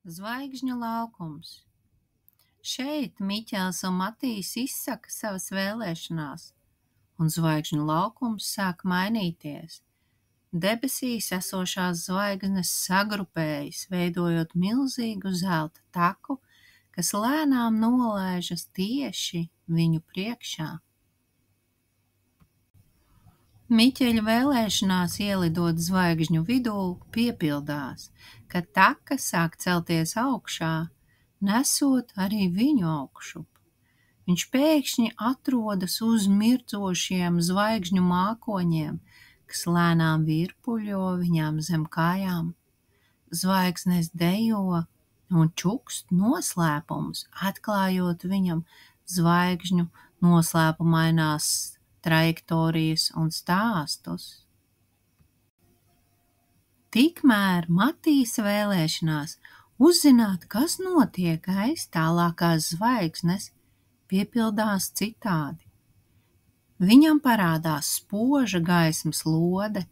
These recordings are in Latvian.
Zvaigžņu laukums. Šeit Miķels un Matīs izsaka savas vēlēšanās, un zvaigžņu laukums sāk mainīties. Debesīs esošās zvaigznes sagrupējas, veidojot milzīgu zelta taku, kas lēnām nolaižas tieši viņu priekšā. Miķeļa vēlēšanās ielidot zvaigžņu vidū piepildās, kad taka sāk celties augšā, nesot arī viņu augšup. Viņš pēkšņi atrodas uz mirdzošiem zvaigžņu mākoņiem, kas lēnām virpuļo viņām zem kājām. Zvaigznes dejo un čukst noslēpumus, atklājot viņam zvaigžņu noslēpumainās trajektorijas un stāstus. Tikmēr Matīsa vēlēšanās uzzināt, kas notiek aiz tālākās zvaigznes, piepildās citādi. Viņam parādās spoža gaismas lode,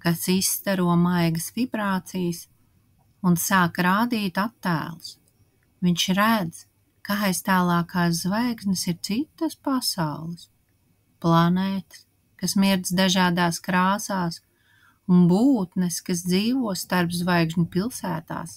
kas izstaro maigas vibrācijas un sāk rādīt attēlus. Viņš redz, ka aiz tālākās zvaigznes ir citas pasaules, planētas, kas mirdz dažādās krāsās, un būtnes, kas dzīvo starp zvaigžņu pilsētās.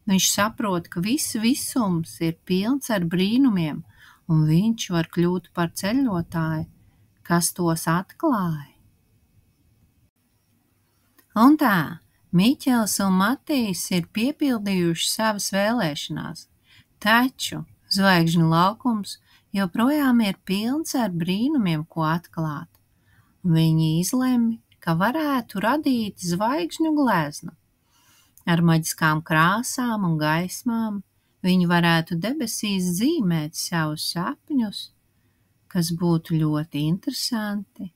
Viņš saprot, ka viss visums ir pilns ar brīnumiem, un viņš var kļūt par ceļotāju, kas tos atklāja. Un tā, Miķels un Matīs ir piepildījuši savas vēlēšanās, taču zvaigžņu laukums joprojām ir pilns ar brīnumiem, ko atklāt. Viņi izlemj, ka varētu radīt zvaigžņu gleznu. Ar maģiskām krāsām un gaismām viņi varētu debesīs zīmēt savus sapņus, kas būtu ļoti interesanti.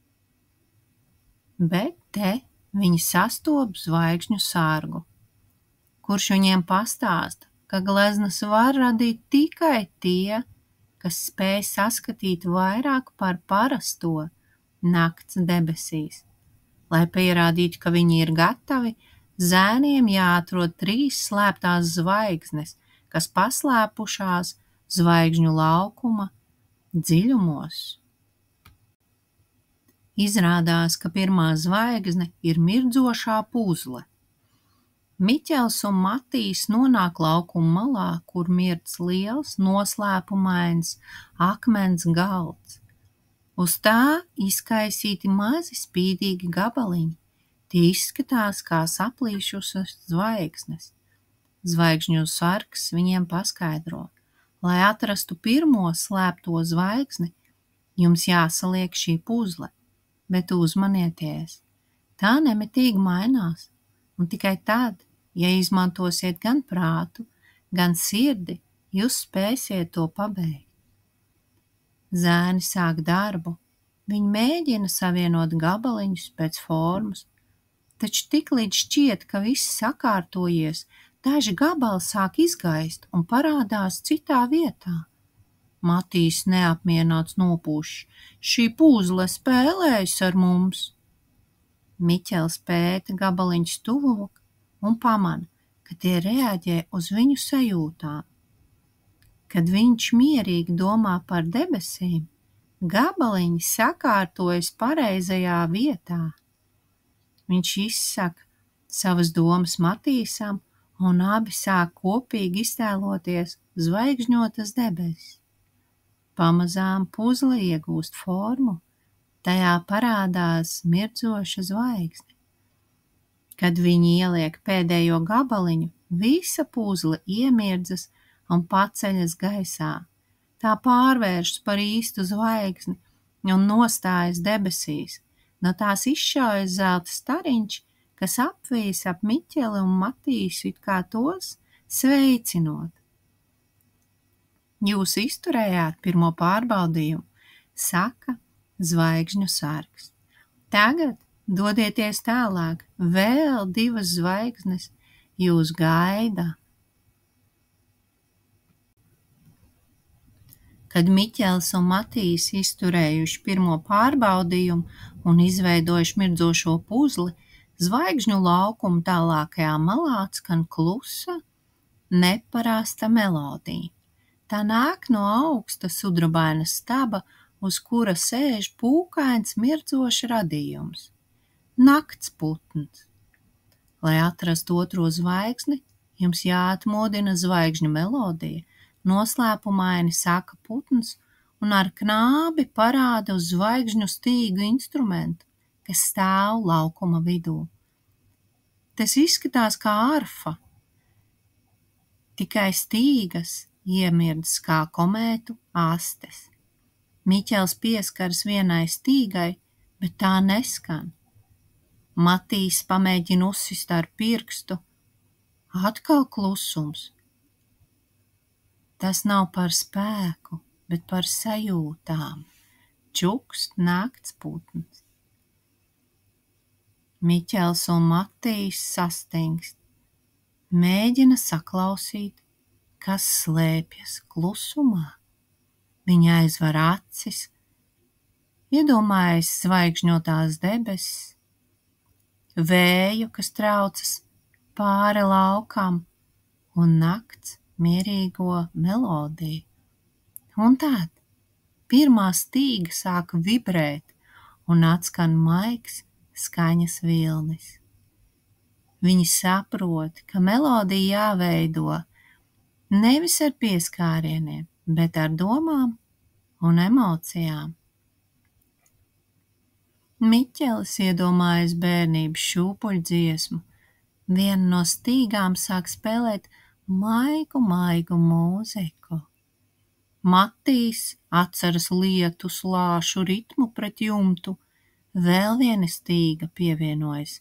Bet te viņi sastop zvaigžņu sargu, kurš viņiem pastāsta, ka gleznas var radīt tikai tie, kas spēj saskatīt vairāk par parasto nakts debesīs. Lai pierādītu, ka viņi ir gatavi, zēniem jāatrod 3 slēptās zvaigznes, kas paslēpušās zvaigžņu laukuma dziļumos. Izrādās, ka pirmā zvaigzne ir mirdzošā puzle. Miķels un Matīs nonāk laukuma malā, kur mirdz liels, noslēpumains akmens galds. Uz tā izkaisīti mazi spīdīgi gabaliņi. Tie izskatās kā saplīšušas zvaigznes. Zvaigžņu sargs viņiem paskaidro: lai atrastu pirmo slēpto zvaigzni, jums jāsaliek šī puzle, bet uzmanieties, tā nemitīgi mainās, un tikai tad, ja izmantosiet gan prātu, gan sirdi, jūs spēsiet to pabeigt. Zēni sāk darbu, viņi mēģina savienot gabaliņus pēc formas, taču tiklīdz šķiet, ka viss sakārtojies, daži gabali sāk izgaist un parādās citā vietā. Matīs neapmierināts nopūš: šī puzle spēlējas ar mums. Miķels pēta gabaliņus tuvāk un pamana, ka tie reaģē uz viņu sajūtām. Kad viņš mierīgi domā par debesīm, gabaliņi sakārtojas pareizajā vietā. Viņš izsaka savas domas Matīsam, un abi sāk kopīgi iztēloties zvaigžņotas debesis. Pamazām puzle iegūst formu, tajā parādās mirdzoša zvaigzne. Kad viņi ieliek pēdējo gabaliņu, visa puzle iemirdzas un paceļas gaisā. Tā pārvēršas par īstu zvaigzni un nostājas debesīs. No tās izšaujas zelta stariņš, kas apvīs ap Miķeli un Matīsu, it kā tos sveicinot. Jūs izturējāt pirmo pārbaudījumu, saka zvaigžņu sargs. Tagad dodieties tālāk, vēl 2 zvaigznes jūs gaida. Kad Miķels un Matīs izturējuši pirmo pārbaudījumu un izveidojuši mirdzošo puzli, zvaigžņu laukuma tālākajā malā skan klusa, neparasta melodija. Tā nāk no augsta sudrabaina staba, uz kura sēž pūkains mirdzošs radījums. Naktsputns. Lai atrastu otro zvaigzni, jums jāatmodina zvaigžņu melodija, noslēpumaini saka putns un ar knābi parāda uz zvaigžņu stīgu instrumentu, kas stāv laukuma vidū. Tas izskatās kā arfa, tikai stīgas iemirdzas kā komētu astes. Miķels pieskaras vienai stīgai, bet tā neskan. Matīs pamēģina uzsist ar pirkstu. Atkal klusums. Tas nav par spēku, bet par sajūtām. Čukst naktsputns. Miķels un Matīs sastingst. Mēģina saklausīt, kas slēpjas klusumā. Viņa aizver acis, iedomājas zvaigžņotās debesis, vēju, kas traucas pāri laukam, un nakts mierīgo melodiju. Un tad pirmā stīga sāk vibrēt un atskan maigs skaņas vilnis. Viņi saprot, ka melodija jāveido nevis ar pieskārieniem, bet ar domām un emocijām. Miķelis iedomājas bērnības šūpuļdziesmu. Viena no stīgām sāk spēlēt maigu mūziku. Matīs atceras lietu slāšu ritmu pret jumtu. Vēl viena stīga pievienojas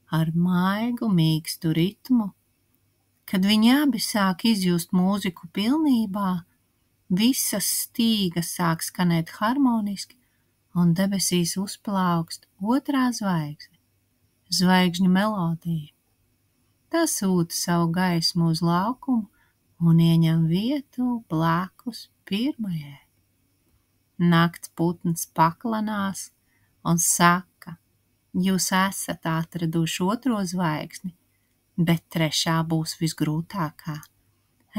ar maigu mīkstu ritmu. Kad viņi abi sāk izjust mūziku pilnībā, visas stīgas sāk skanēt harmoniski un debesīs uzplaukst otrā zvaigzne, zvaigžņu melodija. Tā sūta savu gaismu uz laukumu un ieņem vietu blakus pirmajai. Naktsputns paklanās un saka, jūs esat atraduši otro zvaigzni, bet trešā būs visgrūtākā.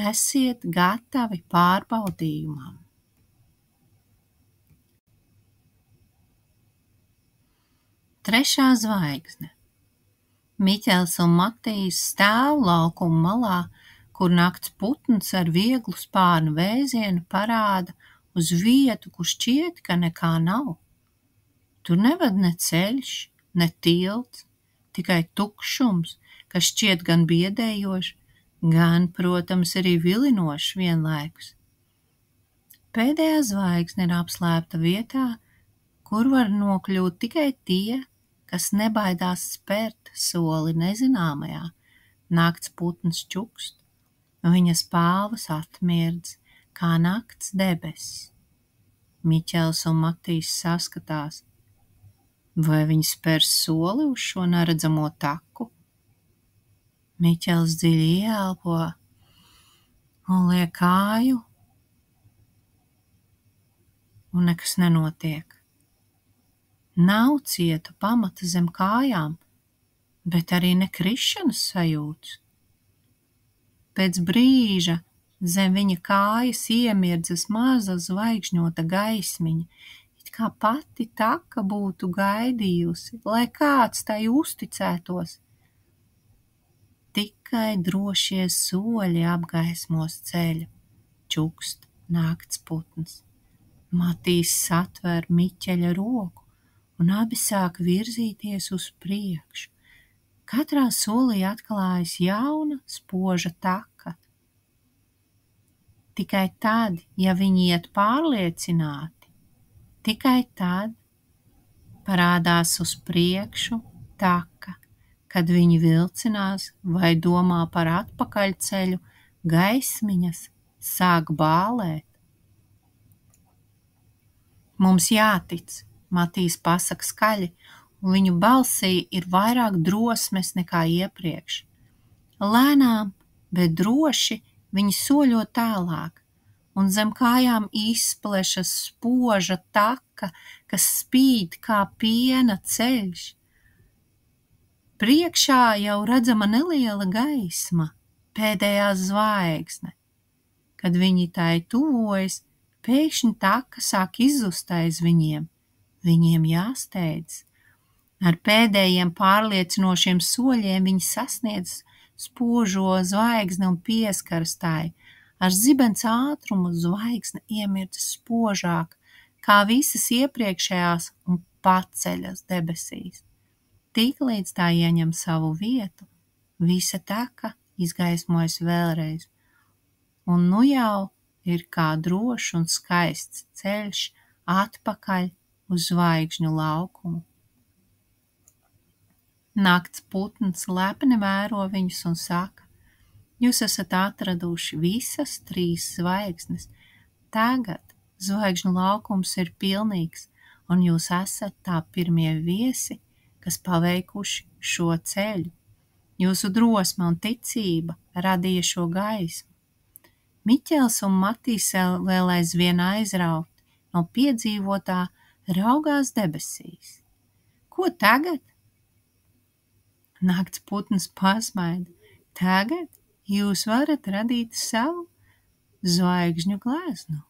Esiet gatavi pārbaudījumam. Trešā zvaigzne. Miķels un Matīs stāv laukuma malā, kur naktsputns ar vieglu spārnu vēzienu parāda uz vietu, kur šķiet, ka nekā nav. Tur nevad ne ceļš, ne tilts, tikai tukšums, kas šķiet gan biedējoši, gan, protams, arī vilinoši vienlaikus. Pēdējā zvaigzne ir apslēpta vietā, kur var nokļūt tikai tie, kas nebaidās spērt soli nezināmajā. Naktsputns čukst, un viņa spāvas atmirdz, kā nakts debesis. Miķels un Matīs saskatās, vai viņi spērs soli uz šo neredzamo taku. Miķels dziļi ieelpo un liek kāju, un nekas nenotiek. Nav cieta pamata zem kājām, bet arī nekrišanas sajūtas. Pēc brīža zem viņa kājas iemirdzas maza zvaigžņota gaismiņa, it kā pati taka būtu gaidījusi, lai kāds tai uzticētos. Tikai drošie soļi apgaismos ceļu, čukst naktsputns. Matīs satver Miķeļa roku, un abi sāk virzīties uz priekšu. Katrā solī atklājas jauna, spoža taka. Tikai tad, ja viņi iet pārliecināti, tikai tad parādās uz priekšu taka. Kad viņi vilcinās vai domā par atpakaļceļu, gaismiņas sāk bālēt. Mums jātic, Matīs pasaka skaļi, un viņu balsī ir vairāk drosmes nekā iepriekš. Lēnām, bet droši viņi soļo tālāk, un zem kājām izplešas spoža taka, kas spīd kā piena ceļš. Priekšā jau redzama neliela gaisma, pēdējā zvaigzne. Kad viņi tai tuvojas, pēkšņi taka sāk izzust aiz viņiem. Viņiem jāsteidz. Ar pēdējiem pārliecinošiem soļiem viņi sasniedz spožo zvaigzni un pieskaras tai. Ar zibens ātrumu zvaigzne iemirdzas spožāk, kā visas iepriekšējās un paceļas debesīs. Tiklīdz tā ieņem savu vietu, visa taka izgaismojas vēlreiz. Un nu jau ir kā drošs un skaists ceļš atpakaļ uz zvaigžņu laukumu. Nakts putns lepni vēro viņus un saka: jūs esat atraduši visas 3 zvaigznes. Tagad zvaigžņu laukums ir pilnīgs, un jūs esat tā pirmie viesi, kas paveikuši šo ceļu. Jūsu drosme un ticība radīja šo gaismu. Miķels un Matīs vēl aizvien aizrauti no piedzīvotā raugās debesīs. Ko tagad? Nakts putns pasmaida. Tagad jūs varat radīt savu zvaigžņu gleznu.